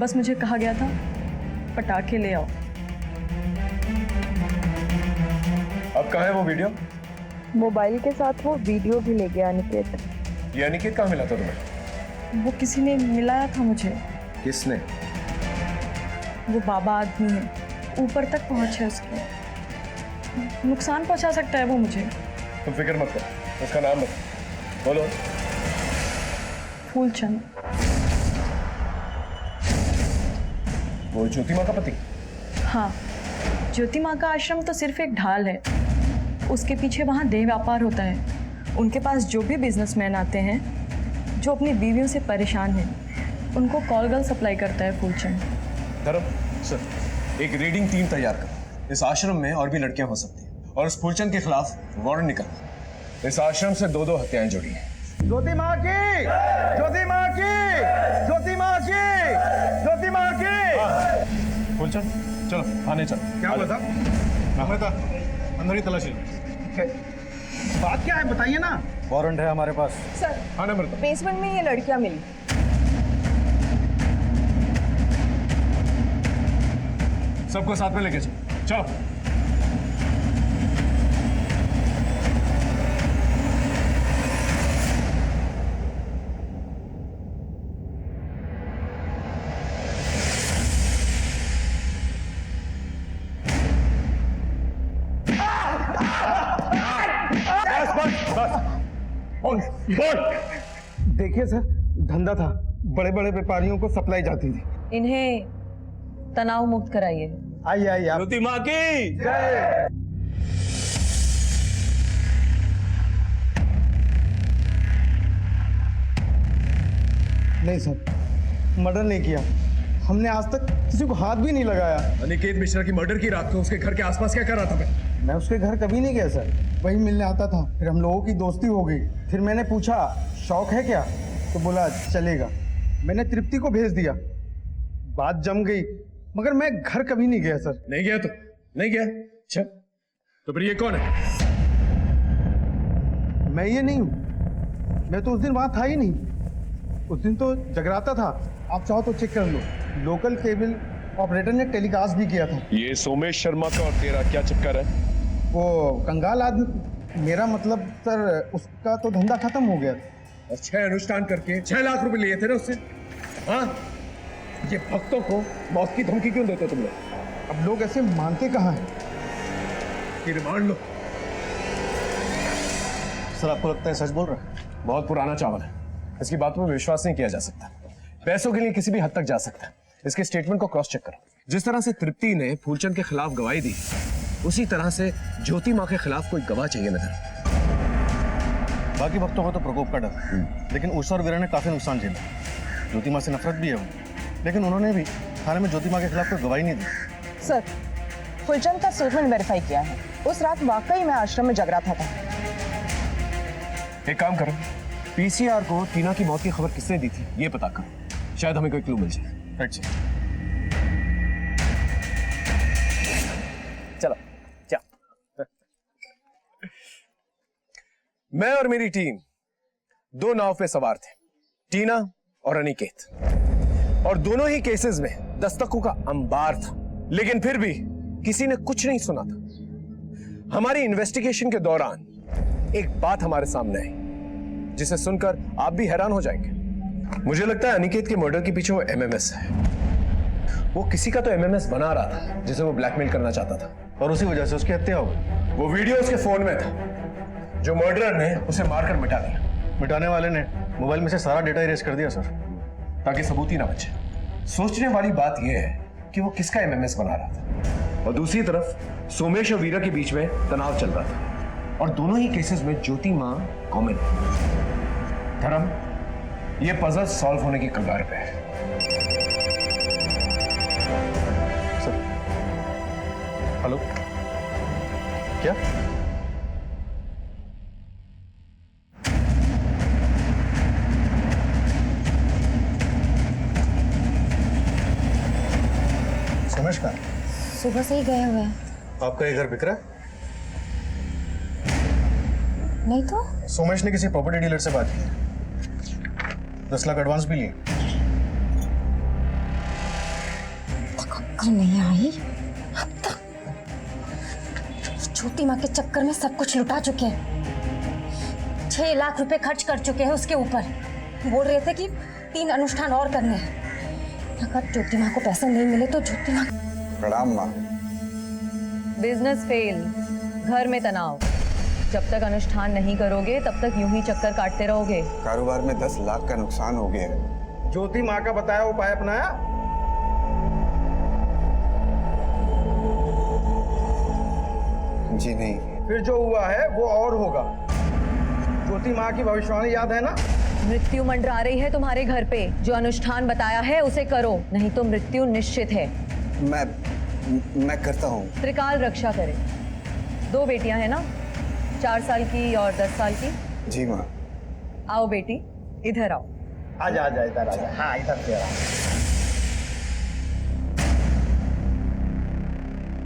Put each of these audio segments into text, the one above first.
बस मुझे कहा गया था पटाखे ले आओ। अब कहाँ है वो वीडियो? मोबाइल के साथ वो वीडियो भी ले गया अनिकेत। ये अनिकेत कहाँ मिला था तुम्हें? वो किसी ने मिलाया था मुझे। किसने? वो बाबा आदमी है, ऊपर तक पहुंच है उसके, नुकसान पहुंचा सकता है वो मुझे। तुम फिक्र मत करो, उसका नाम बताओ। बोलो। फूलचंद। वो ज्योति माँ का पति? हाँ, ज्योति माँ का आश्रम तो सिर्फ एक ढाल है, उसके पीछे वहाँ देह व्यापार होता है। उनके पास जो भी बिजनेसमैन आते हैं जो अपनी बीवियों से परेशान हैं, उनको कॉल गर्ल सप्लाई करता है फूलचंद। धर्म सर, एक रीडिंग टीम तैयार करो। इस आश्रम में और भी लड़कियां हो सकती हैं और उस फूलचंद के खिलाफ वारंट निकल। इस आश्रम से 2-2 हत्याएं जुड़ी हैं। ज्योति माँ की, ज्योति माँ की, ज्योति माँ की, ज्योति माँ की। फूलचंद चलो थाने चलो। क्या हुआ था? अंदर ही तलाशी। बात क्या है बताइए ना। वारंट है हमारे पास। सर, हाँ नंबर दो। बेसमेंट में ये लड़कियां मिली। सबको साथ में लेके चलो। चलो। देखिए सर, धंधा था, बड़े बड़े व्यापारियों को सप्लाई जाती थी। इन्हें तनाव मुक्त कराइए। आइए आइए आप। ज्योति माँ की जय। नहीं सर, मर्डर नहीं किया हमने, आज तक किसी को हाथ भी नहीं लगाया। अनिकेत मिश्रा की मर्डर की रात को उसके घर के आसपास क्या कर रहा था मैं उसके घर कभी नहीं गया सर, वही मिलने आता था, फिर हम लोगों की दोस्ती हो गई। फिर मैंने पूछा शौक है क्या, तो बोला चलेगा। मैंने तृप्ति को भेज दिया, बात जम गई, मगर मैं घर कभी नहीं गया सर। नहीं गया तो नहीं गया। अच्छा तो फिर ये कौन है? मैं ये नहीं हूँ, मैं तो उस दिन वहां था ही नहीं। उस दिन तो जगराता था, आप चाहो तो चेक कर लो, लोकल केबल ऑपरेटर ने टेलीकास्ट भी किया था। ये सोमेश शर्मा का और तेरा क्या चक्कर है? वो कंगाल आदमी, मेरा मतलब सर उसका तो धंधा खत्म हो गया था। और 6 अनुष्ठान करके 6 लाख रुपए लिए थे ना उससे। हाँ, ये भक्तों को मौत की धमकी क्यों देते तुम लोग? अब लोग ऐसे मानते कहाँ हैं? कि रिमांड लो। सर आपको लगता है सच बोल रहा है? बहुत पुराना चावल है, इसकी बातों पर विश्वास नहीं किया जा सकता। पैसों के लिए किसी भी हद तक जा सकता है। इसके स्टेटमेंट को क्रॉस चेक करो। जिस तरह से तृप्ति ने फूलचंद के खिलाफ गवाही दी, उसी तरह से ज्योति माँ के खिलाफ कोई गवाह चाहिए नजर। बाकी भक्तों को तो प्रकोप का डर, लेकिन उषा और वीरा ने काफी नुकसान झेला। ज्योति माँ से नफरत भी है वो, लेकिन उन्होंने भी थाने में ज्योति माँ के खिलाफ कोई गवाही नहीं दी। सर, फुलचंद का स्टेटमेंट वेरीफाई किया है। उस रात वाकई में आश्रम में जगराता था। एक काम करो, पीसीआर को टीना की मौत की खबर किसने दी थी ये पता करो, शायद हमें कोई क्लू मिल जाए। Right sir. चलो चलो। मैं और मेरी टीम 2 नाव पे सवार थे, टीना और अनिकेत, और दोनों ही केसेस में दस्तकों का अंबार था, लेकिन फिर भी किसी ने कुछ नहीं सुना था। हमारी इन्वेस्टिगेशन के दौरान एक बात हमारे सामने आई जिसे सुनकर आप भी हैरान हो जाएंगे। मुझे लगता है अनिकेत के मर्डर के पीछे वो एमएमएस है। वो किसी का तो एमएमएस बना रहा था जिसे वो ब्लैकमेल करना चाहता था, और उसी वजह से उसकी हत्या हो गई। वो वीडियो उसके फोन में था जो मर्डरर ने उसे मारकर मिटा दिया। मिटाने वाले ने मोबाइल में से सारा डेटा इरेज कर दिया सर, ताकि सबूत ही ना बचे। सोचने वाली बात यह है कि वो किसका एमएमएस बना रहा था, और दूसरी तरफ सोमेश और वीरा के बीच में तनाव चल रहा था, और दोनों ही केसेस में ज्योति मां कॉमन है। धर्म, ये पजल सॉल्व होने की कगार पे है। सर हेलो, क्या? सोमेश का सुबह से ही गए हुए हैं। आपका ये घर बिक रहा है? नहीं तो सोमेश ने किसी प्रॉपर्टी डीलर से बात की, 10 लाख एडवांस भी लिए। अकल नहीं आई अब तक। ज्योति माँ के चक्कर में सब कुछ लुटा चुके हैं। 6 लाख रुपए खर्च कर चुके हैं उसके ऊपर। बोल रहे थे कि 3 अनुष्ठान और करने हैं। अगर ज्योति माँ को पैसे नहीं मिले तो ज्योति माँ। प्रणाम माँ। बिजनेस फेल, घर में तनाव। जब तक अनुष्ठान नहीं करोगे तब तक यूं ही चक्कर काटते रहोगे। कारोबार में 10 लाख का नुकसान हो गया है। ज्योति माँ का बताया उपाय अपनाया? जी नहीं। फिर जो हुआ है वो और होगा। ज्योति माँ की भविष्यवाणी याद है ना? मृत्यु मंडरा रही है तुम्हारे घर पे। जो अनुष्ठान बताया है उसे करो, नहीं तो मृत्यु निश्चित है। मैं करता हूँ। त्रिकाल रक्षा करे। 2 बेटियां हैं ना, 4 साल की और 10 साल की। जी माँ। आओ बेटी, इधर आओ। आजा आजा, इधर आजा। हाँ, इधर से आ।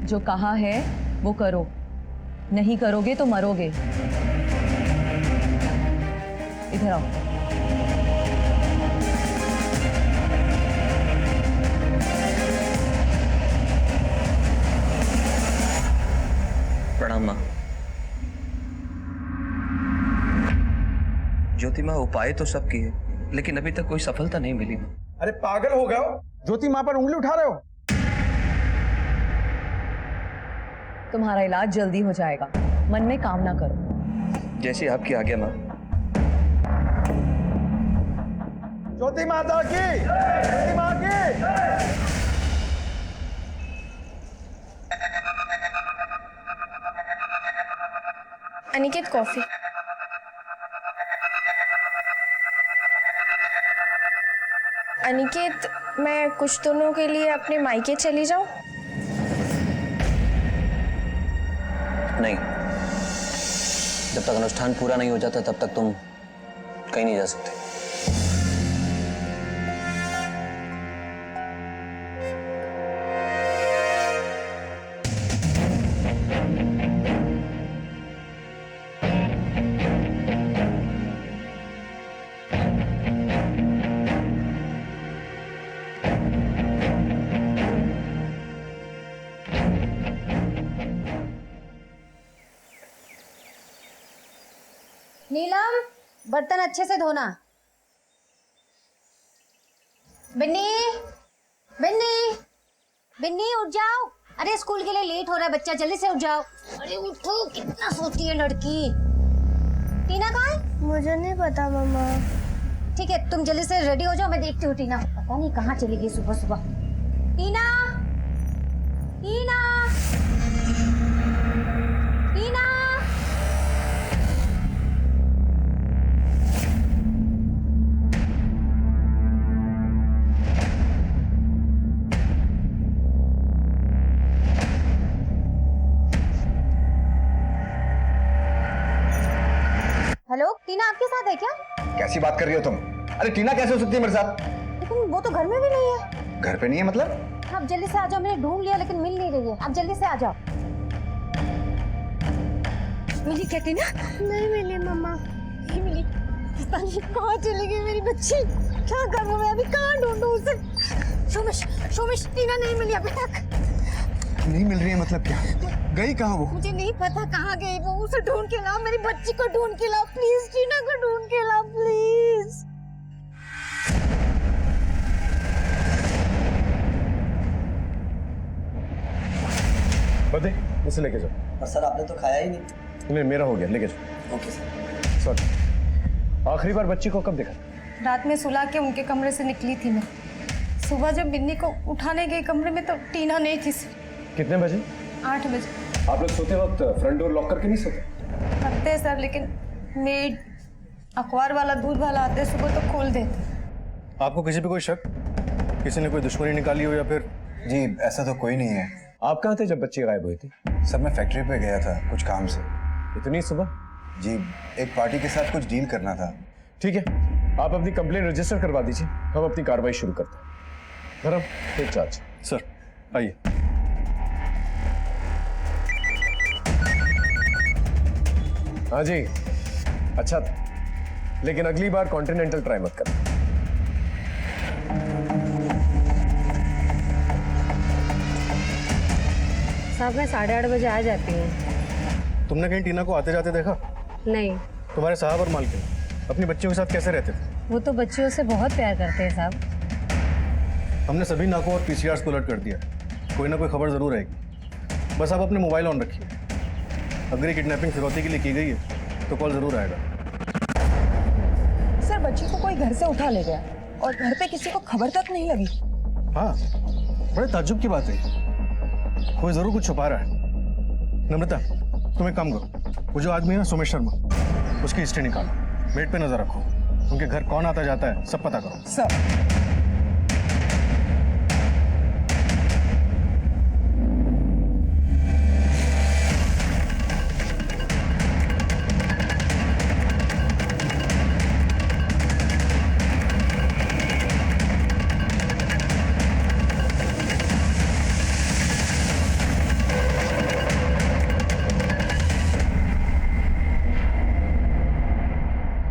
जो कहा है वो करो, नहीं करोगे तो मरोगे। इधर आओ। प्रणाम माँ। ज्योति माँ, उपाय तो सब किए लेकिन अभी तक कोई सफलता नहीं मिली। अरे पागल हो गए हो? ज्योति माँ पर उंगली उठा रहे हो? तुम्हारा इलाज जल्दी हो जाएगा, मन में काम ना करो। जैसी आपकी आज्ञा माँ। ज्योति माता की, ज्योति माँ की। अनिकेत कॉफी। अनिकेत, मैं कुछ दिनों के लिए अपने मायके चली जाऊं? नहीं, जब तक अनुष्ठान पूरा नहीं हो जाता तब तक तुम कहीं नहीं जा सकते। नीलम, बर्तन अच्छे से धोना। बिन्नी, बिन्नी, बिन्नी उठ जाओ। अरे स्कूल के लिए लेट हो रहा है बच्चा, जल्दी से उठ जाओ। अरे उठो, कितना सोती है लड़की। टीना कहाँ है? मुझे नहीं पता मम्मा। ठीक है, तुम जल्दी से रेडी हो जाओ, मैं देखती हूँ। टीना पता नहीं कहाँ चली गई सुबह सुबह। टीना, टीना, टीना। हेलो, टीना आपके साथ है क्या? कैसी बात कर रही हो तुम? अरे टीना कैसे हो सकती है मेरे साथ? लेकिन वो तो घर में भी नहीं है। घर पे नहीं है मतलब? आप जल्दी से आ जाओ, मैंने ढूंढ लिया लेकिन मिल नहीं रही है। आप जल्दी से आ जाओ। मिली क्या टीना? नहीं मिली मम्मा। नहीं मिली। पता नहीं कहाँ चली गई मेरी बच्ची। क्या करूँ मैं अभी, कहाँ ढूंढूं उसे? शोमिश, शोमिश, टीना नहीं मिली अभी तक। नहीं मिल रही है मतलब क्या? गई कहाँ वो? मुझे नहीं पता कहाँ गई वो। उसे ढूंढ के लाओ, मेरी बच्ची को ढूंढ के लाओ प्लीज। टीना को ढूंढ के लाओ प्लीज। बदे, इसे लेके जाओ। और सर आपने तो खाया ही नहीं। नहीं, मेरा हो गया, लेके जाओ। Okay sir. सॉरी। आखिरी बार बच्ची को कब देखा? रात में सुला के उनके कमरे से निकली थी मैं। सुबह जब बिन्नी को उठाने गई कमरे में तो टीना नहीं थी। कितने बजे? 8 बजे। आप लोग सोते वक्त फ्रंट डोर लॉक करके नहीं सोते? करते हैं सर, लेकिन मेड अखबार वाला दूध वाला आते सुबह तो खोल देते। आपको किसी पे कोई शक? किसी ने कोई दुश्मनी निकाली हो या फिर? जी ऐसा तो कोई नहीं है। आप कहाँ थे जब बच्ची गायब हुई थी? सब मैं फैक्ट्री पे गया था कुछ काम से। इतनी सुबह? जी एक पार्टी के साथ कुछ डील करना था। ठीक है, आप अपनी कंप्लेन रजिस्टर करवा दीजिए, हम अपनी कार्रवाई शुरू करते हैं। धर्म, टेक चार्ज। सर आइए। हाँ जी, अच्छा था, लेकिन अगली बार कॉन्टिनेंटल ट्राई मत करना। साहब मैं 8:30 बजे आ जाती हूँ। तुमने कहीं टीना को आते जाते देखा? नहीं, तुम्हारे साहब और मालकिन अपनी बच्चियों के साथ कैसे रहते थे? वो तो बच्चियों से बहुत प्यार करते हैं साहब। हमने सभी नाकों और पीसीआर को अलर्ट कर दिया। कोई ना कोई खबर जरूर आएगी। बस आप अपने मोबाइल ऑन रखिए। अगर ये किडनैपिंग फिरौती के लिए की गई है तो कॉल जरूर आएगा। सर बच्ची को कोई घर से उठा ले गया और घर पे किसी को खबर तक नहीं लगी। हाँ, बड़े ताज्जुब की बात है। कोई जरूर कुछ छुपा रहा है। नम्रता, तुम एक काम करो, वो जो आदमी है ना सोमेश शर्मा, उसकी हिस्ट्री निकालो, मेट पे नजर रखो, उनके घर कौन आता जाता है सब पता करो। सर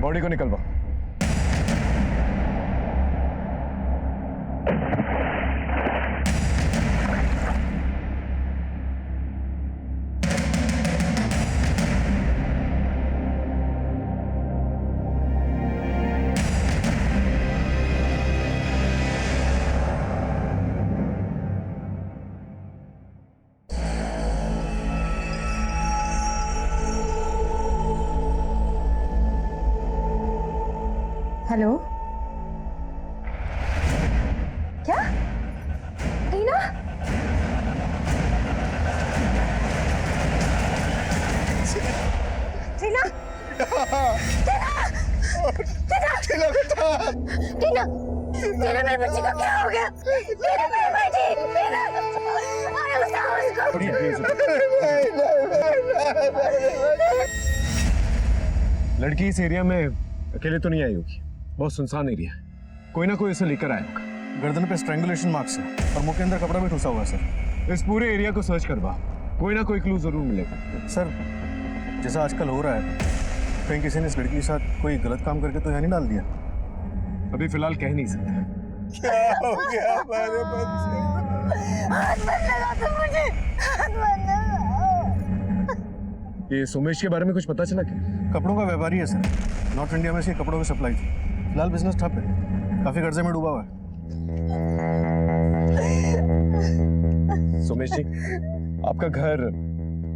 बॉडी को निकलवा। हेलो, क्या टीना? टीना, टीना, टीना, टीना मेरी बच्ची को क्या हो गया? टीना मेरी बच्ची, टीना, अरे बताओ उसको। लड़की इस एरिया में अकेले तो नहीं आई होगी, बहुत सुनसान एरिया है। कोई ना कोई उसे लेकर आया होगा। गर्दन पे स्ट्रैंगुलेशन मार्क्स है और मुंह के अंदर कपड़ा भी ठुसा हुआ है सर। इस पूरे एरिया को सर्च करवा, कोई ना कोई क्लू जरूर मिलेगा। सर, जैसा आजकल हो रहा है, कहीं किसी ने इस लड़की के साथ कोई गलत काम करके तो यहाँ नहीं डाल दिया? अभी फिलहाल कह नहीं सकते। क्या हो गया हमारे बच्चे? हाथ मत लगा तुम मुझे, हाथ मत लगा। ये सोमेश के बारे में कुछ पता चला क्या? कपड़ों का व्यापारी है सर। नॉर्थ इंडिया में इसके कपड़ों की सप्लाई थी। फिलहाल बिजनेस ठप है, काफी कर्जे में डूबा हुआ है। सोमेश जी, आपका घर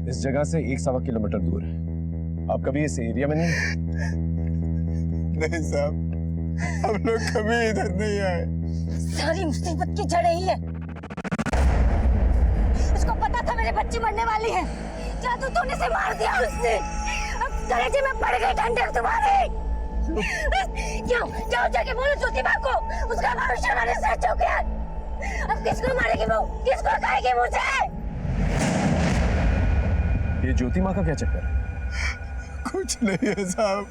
इस जगह से 1-1.25 किलोमीटर दूर है। आप कभी इस एरिया में नहीं? नहीं साहब, हम लोग कभी इधर नहीं आए। सारी मुसीबत की जड़ यही है। उसको पता था मेरे बच्चे मरने वाली है, जादू टोने से मार दिया उसने। अब कलेजे में पड़ गई डंडक तुम्हारे। क्यों जाओ जाके बोलो ज्योति माँ को, उसका भविष्य वाले सच हो गया। अब किसको मारेगी वो, किसको खाएगी मुझे? ये ज्योति माँ का क्या चक्कर है? कुछ नहीं है साहब,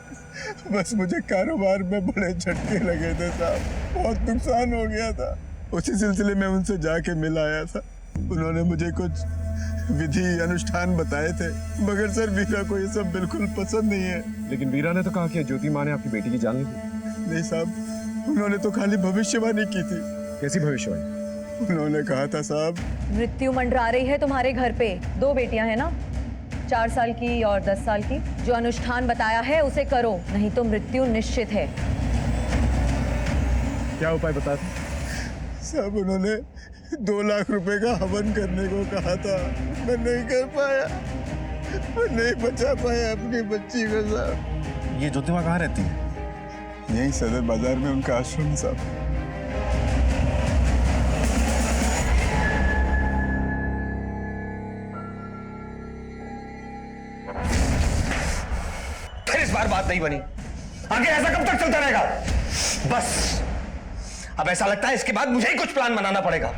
बस मुझे कारोबार में बड़े झटके लगे थे साहब, बहुत नुकसान हो गया था। उसी सिलसिले में उनसे जाके मिल आया था। उन्होंने मुझे कुछ विधि अनुष्ठान बताए थे, मगर सर वीरा को ये सब बिल्कुल पसंद नहीं है। लेकिन वीरा ने तो कहा कि ज्योति माँ ने आपकी बेटी की जान ली थी। नहीं साहब, उन्होंने तो खाली भविष्यवाणी की थी। कैसी भविष्यवाणी? उन्होंने कहा था साहब, मृत्यु मंडरा रही है तुम्हारे घर पे। 2 बेटियां हैं ना, 4 साल की और 10 साल की। जो अनुष्ठान बताया है उसे करो, नहीं तो मृत्यु निश्चित है। क्या उपाय बता दो? साहब उन्होंने 2 लाख रुपए का हवन करने को कहा था, मैं नहीं कर पाया, मैं नहीं बचा पाया अपनी बच्ची को साहब। ये ज्योति माँ कहाँ रहती है? यही सदर बाजार में उनका आश्रम है साहब। फिर इस बार बात नहीं बनी। आगे ऐसा कब तक चलता रहेगा? बस अब ऐसा लगता है इसके बाद मुझे ही कुछ प्लान बनाना पड़ेगा।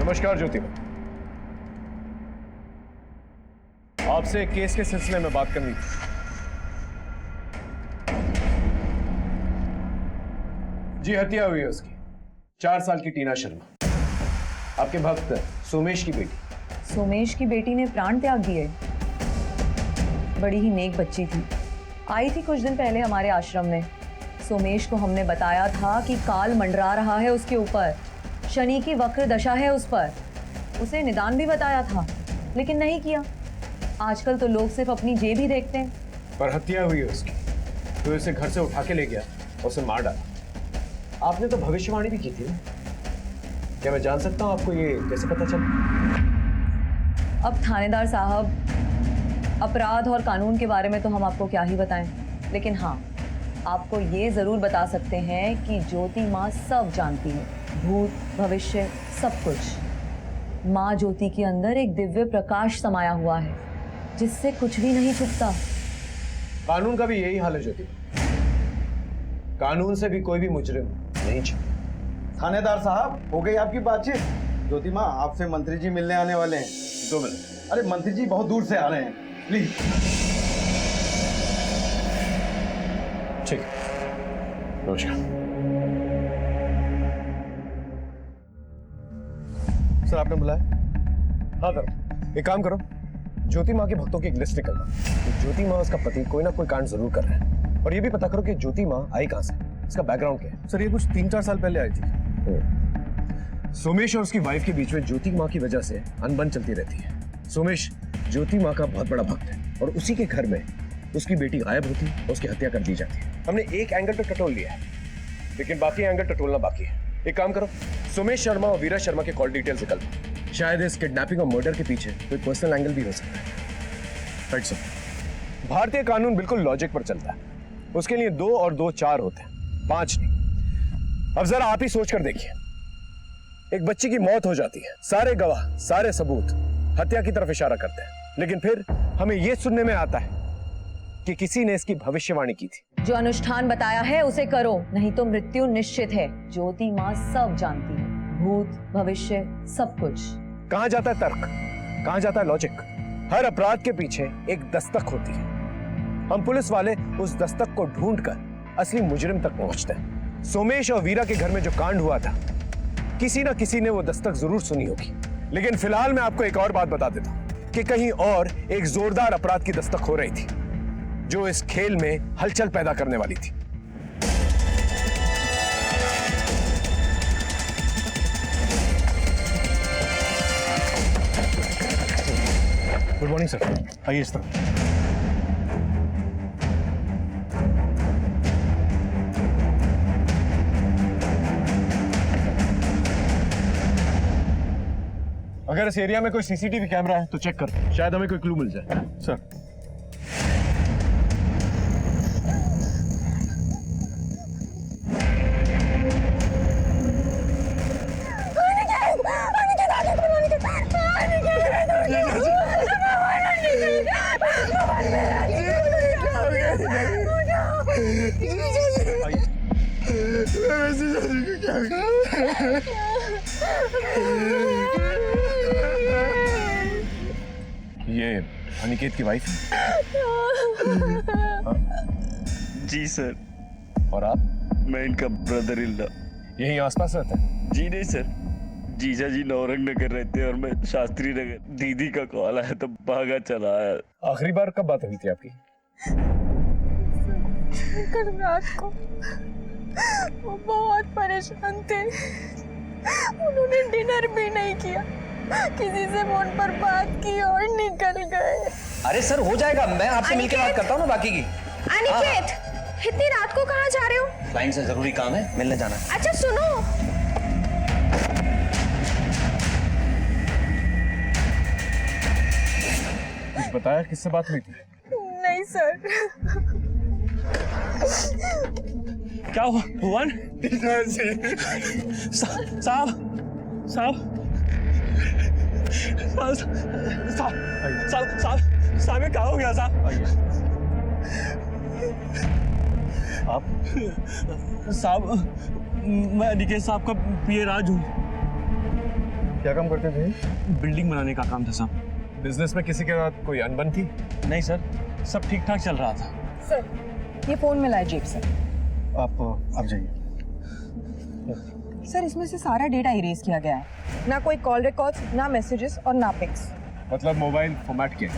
नमस्कार ज्योति, आपसे एक केस के सिलसिले में बात करनी थी। जी, हत्या हुई है उसकी, 4 साल की टीना शर्मा, आपके भक्त सोमेश की बेटी। सोमेश की बेटी ने प्राण त्याग दिए। बड़ी ही नेक बच्ची थी। आई थी कुछ दिन पहले हमारे आश्रम में। सोमेश को हमने बताया था कि काल मंडरा रहा है उसके ऊपर, शनि की वक्र दशा है उस पर। उसे निदान भी बताया था, लेकिन नहीं किया। आजकल तो लोग सिर्फ अपनी जेब ही देखते हैं। पर हत्या हुई है उसकी, तो उसे घर से उठा के ले गया और उसे मार डाला। आपने तो भविष्यवाणी भी की थी ना? क्या मैं जान सकता हूँ आपको ये कैसे पता चला? अब थानेदार साहब, अपराध और कानून के बारे में तो हम आपको क्या ही बताएं, लेकिन हाँ, आपको ये जरूर बता सकते हैं कि ज्योति माँ सब जानती है, भूत भविष्य सब कुछ। माँ ज्योति के अंदर एक दिव्य प्रकाश समाया हुआ है, जिससे कुछ भी नहीं छुपता। कानून का भी यही हाल है ज्योति। कानून से भी कोई भी मुजरिम नहीं छिपा। थानेदार साहब, हो गई आपकी बातचीत? ज्योति माँ, आपसे मंत्री जी मिलने आने वाले हैं। 2 मिनट। अरे मंत्री जी बहुत दूर से आ रहे हैं, प्लीज। ठीक है, नमस्कार। सर आपने बुलाया? हाँ सर, एक काम करो, ज्योति माँ के भक्तों की एक लिस्ट निकलवा। तो ज्योति माँ उसका पति कोई ना कोई कांड जरूर कर रहे हैं, और ये भी पता करो कि ज्योति माँ आई कहाँ से, इसका बैकग्राउंड क्या है। सर ये कुछ 3-4 साल पहले आई थी। सोमेश और उसकी वाइफ के बीच में ज्योति माँ की वजह से अनबन चलती रहती है। सोमेश ज्योति माँ का बहुत बड़ा भक्त है, और उसी के घर में उसकी बेटी गायब होती है और उसकी हत्या कर दी जाती है। हमने एक एंगल तो टटोल लिया है, लेकिन बाकी एंगल टटोलना बाकी है। एक काम करो, सोमेश शर्मा और वीरा शर्मा के कॉल डिटेल्स निकल। शायद इस किडनैपिंग और मर्डर के पीछे कोई पर्सनल एंगल भी हो सकता है। Right sir. भारतीय कानून बिल्कुल लॉजिक पर चलता है। उसके लिए 2 और 2 4 होते हैं, 5 नहीं। अब जरा आप ही सोच कर देखिए, एक बच्ची की मौत हो जाती है, सारे गवाह, सारे सबूत हत्या की तरफ इशारा करते हैं, लेकिन फिर हमें यह सुनने में आता है कि किसी ने इसकी भविष्यवाणी की थी। जो अनुष्ठान बताया है उसे करो, नहीं तो मृत्यु निश्चित है। ज्योति माँ सब जानती है, भूत भविष्य सब कुछ। कहां जाता है तर्क, कहां जाता है लॉजिक? हर अपराध के पीछे एक दस्तक होती है। हम पुलिस वाले उस दस्तक को ढूंढकर असली मुजरिम तक पहुंचते हैं। सोमेश और वीरा के घर में जो कांड हुआ था, किसी ना किसी ने वो दस्तक जरूर सुनी होगी। लेकिन फिलहाल मैं आपको एक और बात बता देता हूं कि कहीं और एक जोरदार अपराध की दस्तक हो रही थी, जो इस खेल में हलचल पैदा करने वाली थी। गुड मॉर्निंग सर, आइए इस तरफ। अगर इस एरिया में कोई सीसीटीवी कैमरा है तो चेक कर, शायद हमें कोई क्लू मिल जाए। सर ये अनिकेत की वाइफ है? जी सर। और आप? मैं इनका ब्रदर इन लॉ। यहीं आसपास रहता है? जी नहीं सर, जीजा जी नौरंग नगर रहते हैं और मैं शास्त्री नगर। दीदी का कॉल आया तो भागा चला आया। आखिरी बार कब बात हुई थी आपकी? कल रात को वो बहुत परेशान थे, उन्होंने डिनर भी नहीं किया, किसी से फोन पर बात की और निकल गए। अरे सर हो जाएगा, मैं आपसे मिलकर बात करता हूँ ना बाकी की। अनिकेत, इतनी रात को कहाँ जा रहे हो? क्लाइंट से जरूरी काम है, मिलने जाना है। अच्छा सुनो, कुछ बताया किससे बात हुई थी? नहीं सर। क्या हुआ भुवन? साहब साहब साहब साहब क्या हो गया साहब? आप? साहब मैं अनिकेत साहब का पीए राज हूँ। क्या काम करते थे? बिल्डिंग बनाने का काम था साहब। बिजनेस में किसी के साथ कोई अनबन थी? नहीं सर, सब ठीक ठाक चल रहा था। सर ये फोन मिला है जेब से। आप जाइए। सर इसमें से सारा डेटा इरेज किया गया है, ना कोई कॉल रिकॉर्ड्स, ना मैसेजेस और ना पिक्स। मतलब मोबाइल फॉर्मेट किया?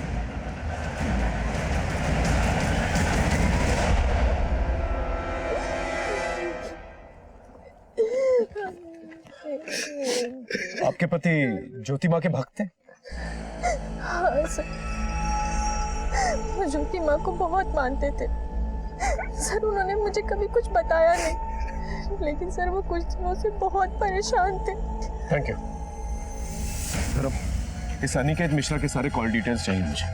आपके पति ज्योति माँ के भक्त हैं? हाँ सर, वो ज्योति माँ को बहुत मानते थे सर। उन्होंने मुझे कभी कुछ बताया नहीं, लेकिन सर वो कुछ दिनों से बहुत परेशान थे। Thank you. इस अनिकेत मिश्रा के सारे कॉल डिटेल्स चाहिए मुझे।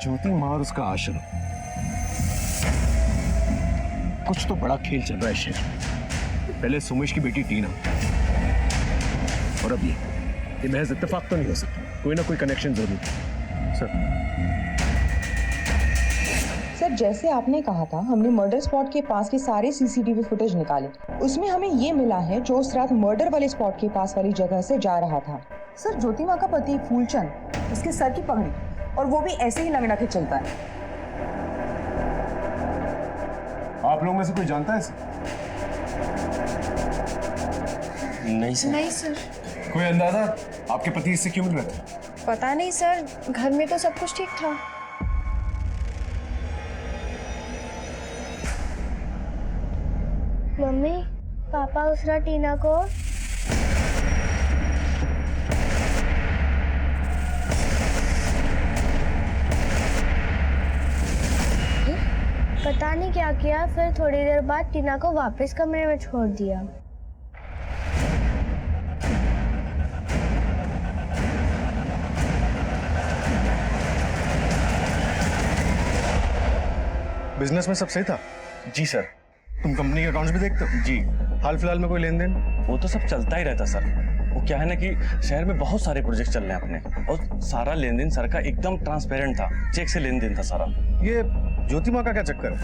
ज्योति माँ और उसका आश्रम, कुछ तो बड़ा खेल चल रहा है शहर। पहले सुमेश की बेटी टीना, और अब ये महज इत्तेफाक तो नहीं हो सकता, कोई ना कोई कनेक्शन जरूर है। सर जैसे आपने कहा था, हमने मर्डर स्पॉट के पास की सारी सीसीटीवी फुटेज निकाले। उसमें हमें ये मिला है जो उस रात मर्डर वाले स्पॉट के पास वाली जगह से जा रहा था। सर ज्योति माँ का पति फूलचंद, उसके सर की पगड़ी, और वो भी ऐसे ही लंगड़ा के चलता है। आप लोगों में से कोई जानता है इसे? नहीं सर। नहीं सर। कोई अंदाजा आपके पति इससे क्यों मिल रहे थे? पता नहीं सर, घर में तो सब कुछ ठीक था। मम्मी, पापा उस रात टीना को पता नहीं क्या किया, फिर थोड़ी देर बाद टीना को वापस कमरे में छोड़ दिया। बिजनेस में सब सही था? जी सर। तुम कंपनी के अकाउंट्स भी देखते हो? जी। हाल फिलहाल में कोई लेन देन? वो तो सब चलता ही रहता सर। वो क्या है ना कि शहर में बहुत सारे प्रोजेक्ट चल रहे हैं अपने, और सारा लेन देन सर का एकदम ट्रांसपेरेंट था, चेक से लेन देन था सारा। ये ज्योति माँ का क्या चक्कर है?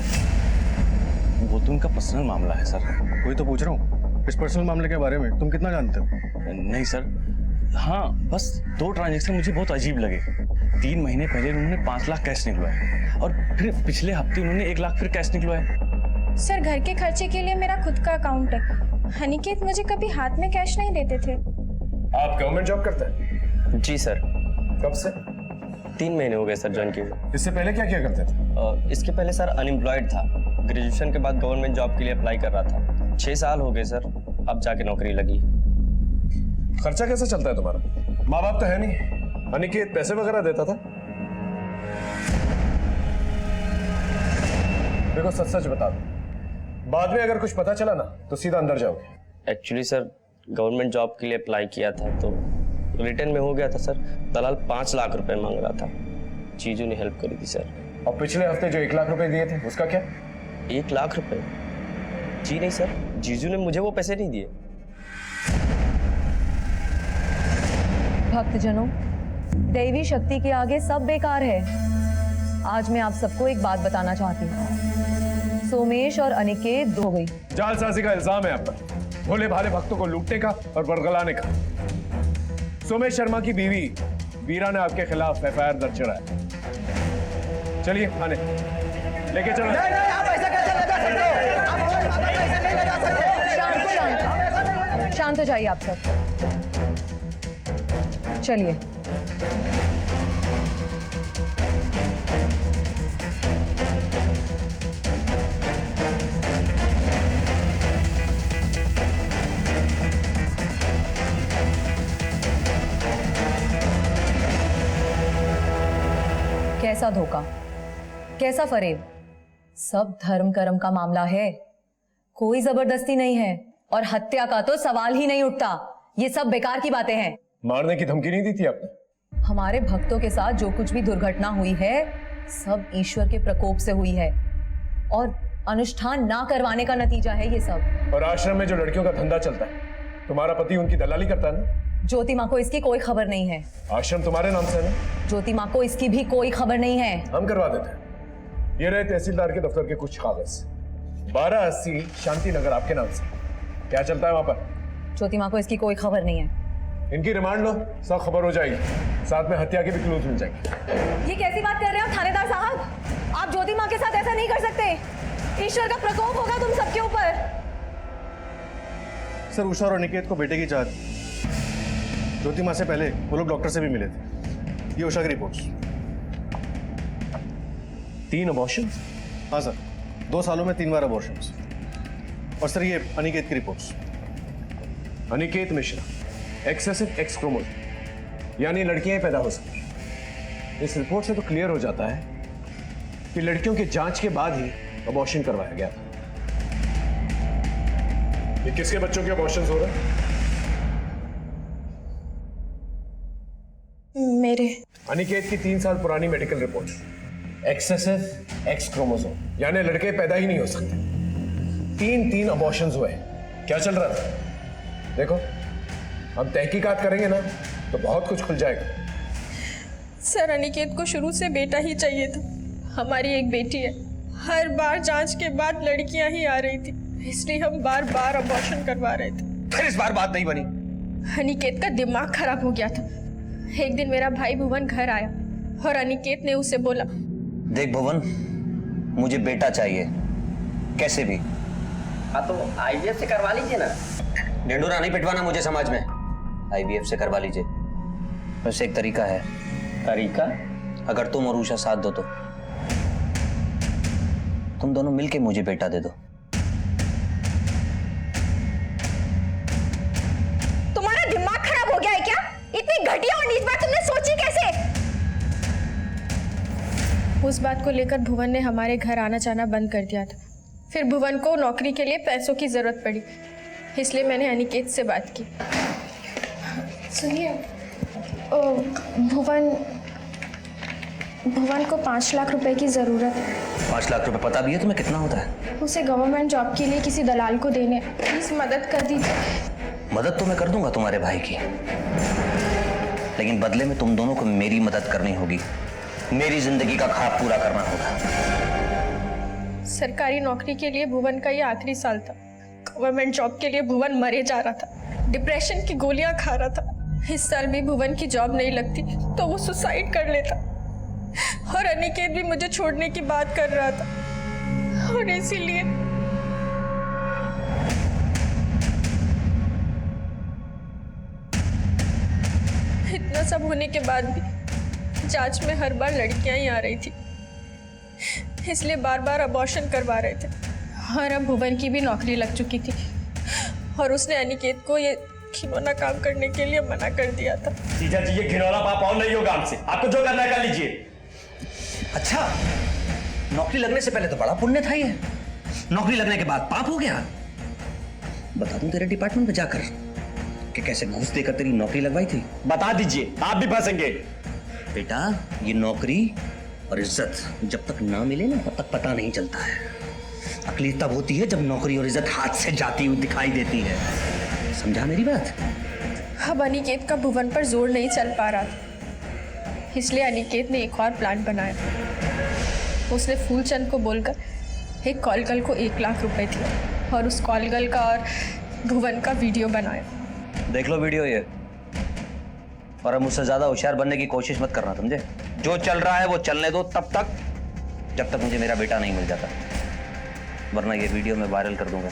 वो तो उनका पर्सनल मामला है सर। वही तो पूछ रहा हूँ, इस पर्सनल मामले के बारे में तुम कितना जानते हो? नहीं सर, हाँ बस 2 ट्रांजेक्शन मुझे बहुत अजीब लगे। 3 महीने पहले उन्होंने 5 लाख कैश निकलवाए, और फिर पिछले हफ्ते उन्होंने 1 लाख फिर कैश निकलवाए। सर घर के खर्चे के लिए मेरा खुद का अकाउंट है। अनिकेत मुझे कभी हाथ में कैश नहीं देते थे। आप गवर्नमेंट जॉब करते हैं? जी सर। कब से? 3 महीने हो गए सर ज्वाइन किए हुए। इससे पहले क्या किया करते थे? इसके पहले सर अनएम्प्लॉयड था। ग्रेजुएशन के बाद गवर्नमेंट जॉब के लिए अप्लाई कर रहा था। 6 साल हो गए सर, अब जाके नौकरी लगी। खर्चा कैसे चलता है तुम्हारा? माँ बाप तो है नहीं, अनिकेत पैसे वगैरह देता था? देखो सच सच बता दो, बाद में अगर कुछ पता चला ना तो सीधा अंदर जाओगे। एक्चुअली सर गवर्नमेंट जॉब के लिए अप्लाई किया था तो रिटर्न में हो गया था सर। दलाल 5 लाख रुपए मांग रहा था, चीजू ने हेल्प करी थी सर। और पिछले हफ्ते जो 1 लाख रुपए दिए थे उसका क्या? 1 लाख रुपए? जी नहीं सर, जीजू ने मुझे वो पैसे नहीं दिए। भक्तजनों, दैवी शक्ति के आगे सब बेकार है। आज मैं आप सबको एक बात बताना चाहती हूँ। सोमेश और अनिकेत दो गई। जालसाजी का इल्जाम है आप पर, भोले भाले भक्तों को लूटने का और बरगलाने का। सोमेश शर्मा की बीवी वीरा ने आपके खिलाफ FIR दर्ज कराया। चलिए थाने लेके चलो। शांत हो जाइए आप सब, चलिए। कैसा धोखा, कैसा फरेब, सब धर्म कर्म का मामला है। कोई जबरदस्ती नहीं है, और हत्या का तो सवाल ही नहीं उठता। ये सब बेकार की बातें हैं। मारने की धमकी नहीं दी थी आपने? हमारे भक्तों के साथ जो कुछ भी दुर्घटना हुई है सब ईश्वर के प्रकोप से हुई है, और अनुष्ठान ना करवाने का नतीजा है ये सब। और आश्रम में जो लड़कियों का धंधा चलता है, तुम्हारा पति उनकी दलाली करता है ना? ज्योति माँ को इसकी कोई खबर नहीं है। आश्रम तुम्हारे नाम से है ना? ज्योति माँ को इसकी भी कोई खबर नहीं है। हम करवा देते हैं। ये रहे तहसीलदार के दफ्तर के कुछ कागज, 1280 शांति नगर आपके नाम से। क्या चलता है वहां पर? ज्योति माँ को इसकी कोई खबर नहीं है। इनकी रिमांड लो, सब खबर हो जाएगी, साथ में हत्या के भी क्लूज मिल जाएंगे। ये कैसी बात कर रहे हो थानेदार साहब? आप ज्योति माँ के साथ ऐसा नहीं कर सकते। ईश्वर का प्रकोप होगा तुम सबके ऊपर। सर उषा और अनिकेत को बेटे की चाहत। ज्योति माँ से पहले वो लोग डॉक्टर से भी मिले थे। ये उषा की रिपोर्ट्स। 3 अबॉर्शन? हाँ सर, 2 सालों में 3 बार अबॉर्शंस। और सर ये अनिकेत की reports. Aniket Mishra excessive x chromosome, यानी लड़कियां ही पैदा हो सकती। इस रिपोर्ट से तो क्लियर हो जाता है कि लड़कियों की जांच के बाद ही अबॉर्शन करवाया गया था। ये किसके बच्चों के अबॉर्शंस हो रहे हैं? मेरे। अनिकेत की 3 साल पुरानी medical report, excessive x chromosome, यानी लड़के पैदा ही नहीं हो सकते। 3 अबॉर्शंस हुए। क्या चल रहा था? देखो, हम तहकीकात करेंगे ना तो बहुत कुछ खुल जाएगा। सर, अनिकेत को शुरू से बेटा ही चाहिए था। हमारी एक बेटी है। हर बार जांच के बाद लड़कियां ही आ रही थी, इसलिए हम बार बार अबॉर्शन करवा रहे थे। फिर इस बार बात नहीं बनी। अनिकेत का दिमाग खराब हो गया था। एक दिन मेरा भाई भुवन घर आया और अनिकेत ने उसे बोला, देख भुवन, मुझे बेटा चाहिए कैसे भी। हाँ तो आईवीएफ से करवा लीजिए ना। ढिंडोरा नहीं पिटवाना मुझे समाज में। आईवीएफ से करवा लीजिए। वैसे एक तरीका है। तरीका? अगर तुम और उषा साथ दो तो तुम दोनों मिलके मुझे बेटा दे दो। तुम्हारा दिमाग खराब हो गया है क्या? इतनी घटिया और नीच बात तुमने सोची कैसे? उस बात को लेकर भुवन ने हमारे घर आना जाना बंद कर दिया था। फिर भुवन को नौकरी के लिए पैसों की जरूरत पड़ी, इसलिए मैंने अनिकेत से बात की। सुनिए, भुवन को 5 लाख रुपए की जरूरत है। 5 लाख रुपए पता भी है तुम्हें कितना होता है? उसे गवर्नमेंट जॉब के लिए किसी दलाल को देने, प्लीज मदद कर दीजिए। मदद तो मैं कर दूंगा तुम्हारे भाई की, लेकिन बदले में तुम दोनों को मेरी मदद करनी होगी। मेरी जिंदगी का ख्वाब पूरा करना होगा। सरकारी नौकरी के लिए भुवन का ये आखिरी साल था। गवर्नमेंट जॉब के लिए भुवन मरे जा रहा था, डिप्रेशन की गोलियां खा रहा था। इस साल भी भुवन की जॉब नहीं लगती तो वो सुसाइड कर लेता, और अनिकेत भी मुझे छोड़ने की बात कर रहा था। और इसीलिए इतना सब होने के बाद भी जांच में हर बार लड़कियां ही आ रही थी, इसलिए बार बार अबॉर्शन करवा रहे थे। और अब भुवन की भी नौकरी लग चुकी थी और उसने अनिकेत को ये घिनौना काम करने के लिए मना कर दिया था। जीजा जी, ये घिनौना पाप और नहीं होगा हमसे। आपको जो करना है कर लीजिए। अच्छा, नौकरी लगने से पहले तो बड़ा पुण्य था ये, नौकरी लगने के बाद पाप हो गया। बता दूं तेरे डिपार्टमेंट में जाकर कि कैसे घूस देकर तेरी नौकरी लगवाई थी? बता दीजिए, आप भी फंसेंगे। बेटा, ये नौकरी और इज्जत जब तक ना मिले ना तब तक पता नहीं चलता है। अकली तब होती है जब नौकरी और इज्जत हाथ से जाती हुई दिखाई देती है। समझा मेरी बात? अब अनिकेत का भुवन पर जोर नहीं चल पा रहा था, इसलिए अनिकेत ने एक और प्लान बनाया। उसने फूलचंद को बोलकर एक कॉल गर्ल को 1 लाख रुपए दिए और उस कॉल गर्ल का और भुवन का वीडियो बनाया। देख लो वीडियो ये, और अब मुझसे ज्यादा होशियार बनने की कोशिश मत करना, समझे? जो चल रहा है वो चलने दो तब तक, जब तक मुझे मेरा बेटा नहीं मिल जाता, वरना ये वीडियो मैं वायरल कर दूंगा।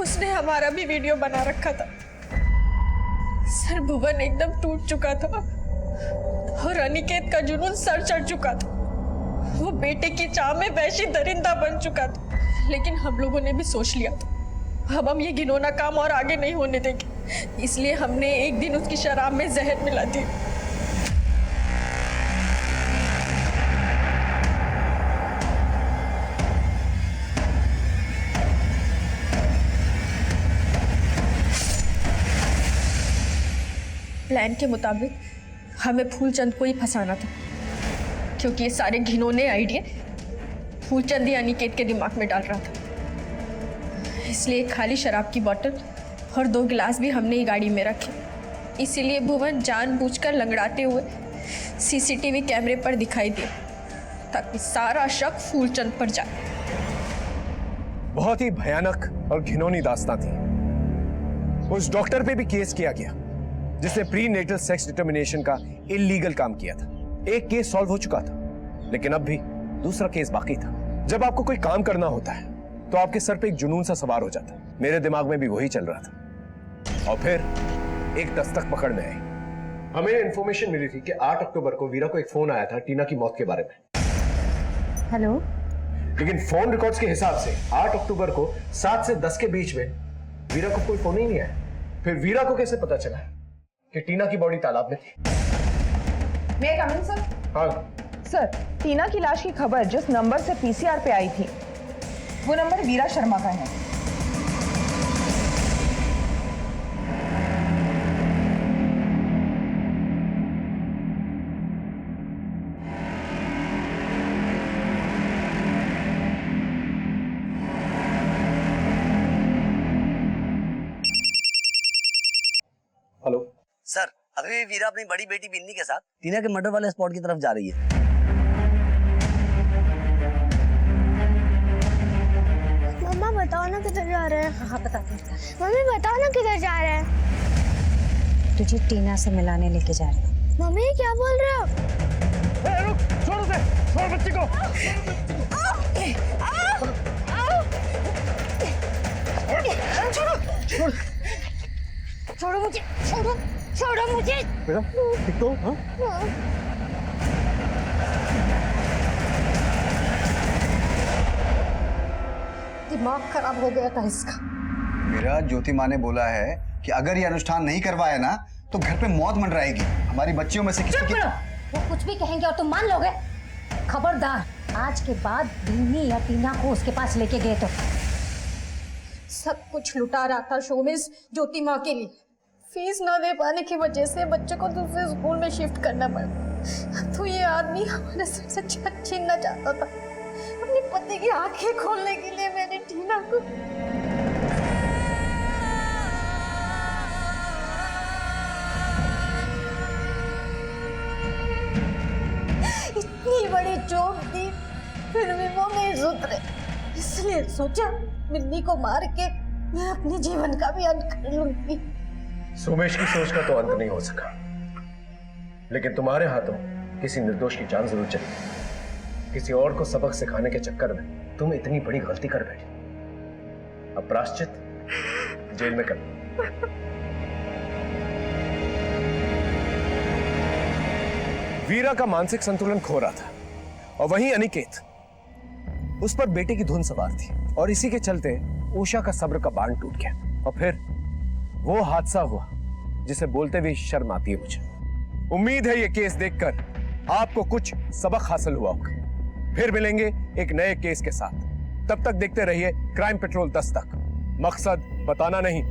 उसने हमारा भी वीडियो बना रखा था। सर, भुवन एकदम टूट चुका था और अनिकेत का जुनून सर चढ़ चुका था। वो बेटे की चाह में वैसी दरिंदा बन चुका था, लेकिन हम लोगों ने भी सोच लिया था अब हम ये घिनौना काम और आगे नहीं होने देंगे, इसलिए हमने एक दिन उसकी शराब में जहर मिला दी। प्लान के मुताबिक हमें फूलचंद को ही फंसाना था, क्योंकि ये सारे घिनौने आइडिया फूलचंद ही अनिकेत के दिमाग में डाल रहा था। इसलिए एक खाली शराब की बोतल और 2 गिलास भी हमने ही गाड़ी में रखे। इसीलिए भुवन जानबूझकर लंगड़ाते हुए सीसीटीवी कैमरे पर दिखाई दिया, ताकि सारा शक फूलचंद पर जाए। बहुत ही भयानक और घिनौनी दास्तां थी। उस डॉक्टर पे भी केस किया गया जिसने प्री नेटल सेक्स डिटर्मिनेशन का इलीगल काम किया था। एक केस सॉल्व हो चुका था, लेकिन अब भी दूसरा केस बाकी था। जब आपको कोई काम करना होता है तो आपके सर पे एक जुनून सा सवार हो जाता है। मेरे दिमाग में भी वही चल रहा था, और फिर एक दस्तक पकड़ में आई। हमें इंफॉर्मेशन मिली थी कि 8 अक्टूबर को वीरा को एक फोन आया था टीना की मौत के बारे में। हेलो, लेकिन फोन रिकॉर्ड्स के हिसाब से 8 अक्टूबर को 7 से 10 के बीच में वीरा को कोई फोन ही नहीं आया। फिर वीरा को कैसे पता चला कि टीना की बॉडी तालाब में थी? मैं कम इन सर? हाँ सर, टीना की लाश की खबर जिस नंबर से पीसीआर पे आई थी वो नंबर वीरा शर्मा का है। हेलो सर, अभी भी वीरा अपनी बड़ी बेटी बिन्नी के साथ टीना के मर्डर वाले स्पॉट की तरफ जा रही है। मम्मा बताओ ना किधर जा रहे हैं। हाँ बताते हैं। मम्मी बताओ ना किधर जा रहे हैं। तुझे टीना से मिलाने लेके जा रहे हैं। मम्मी क्या बोल रहे हो? छोड़ उसे, छोड़ बच्ची को। छोड़ो मुझे, छोड़ो, छोड़ो मुझे। बेटा ठीक तो? हाँ? दिमाग खराब हो गया था इसका। मेरा ज्योति माँ ने बोला है कि अगर ये अनुष्ठान नहीं करवाया ना तो घर पे मौत मंडराएगी। हमारी बच्चियों में से किसी चुप की... करो, वो कुछ भी कहेंगे और तुम मान लोगे। खबरदार, आज के बाद बिन्नी या टीना को उसके पास लेके गए तो सब कुछ लुटा रहा था शोमिस ज्योति माँ के लिए। फीस ना दे पाने की वजह से बच्चे को दूसरे स्कूल में शिफ्ट करना पड़ा। तो ये आदमी हमारे सर से छत छीनना चाहता था। अपने पति की आंखें खोलने के लिए मैंने टीना को इतनी बड़ी चोट दी, फिर भी वो नहीं सुधरे। इसलिए सोचा बिन्नी को मार के मैं अपने जीवन का भी अंत कर लूंगी। सोमेश की सोच का तो अंत नहीं हो सका, लेकिन तुम्हारे हाथों किसी निर्दोष की जान जरूर चली। किसी और को सबक सिखाने के चक्कर में तुम इतनी बड़ी गलती कर बैठे। अब प्रायश्चित जेल में कर। वीरा का मानसिक संतुलन खो रहा था और वहीं अनिकेत, उस पर बेटे की धुन सवार थी और इसी के चलते उषा का सब्र का बांध टूट गया और फिर वो हादसा हुआ जिसे बोलते हुए शर्म आती है मुझे। उम्मीद है ये केस देखकर आपको कुछ सबक हासिल हुआ होगा। फिर मिलेंगे एक नए केस के साथ। तब तक देखते रहिए क्राइम पेट्रोल 10 तक। मकसद बताना नहीं,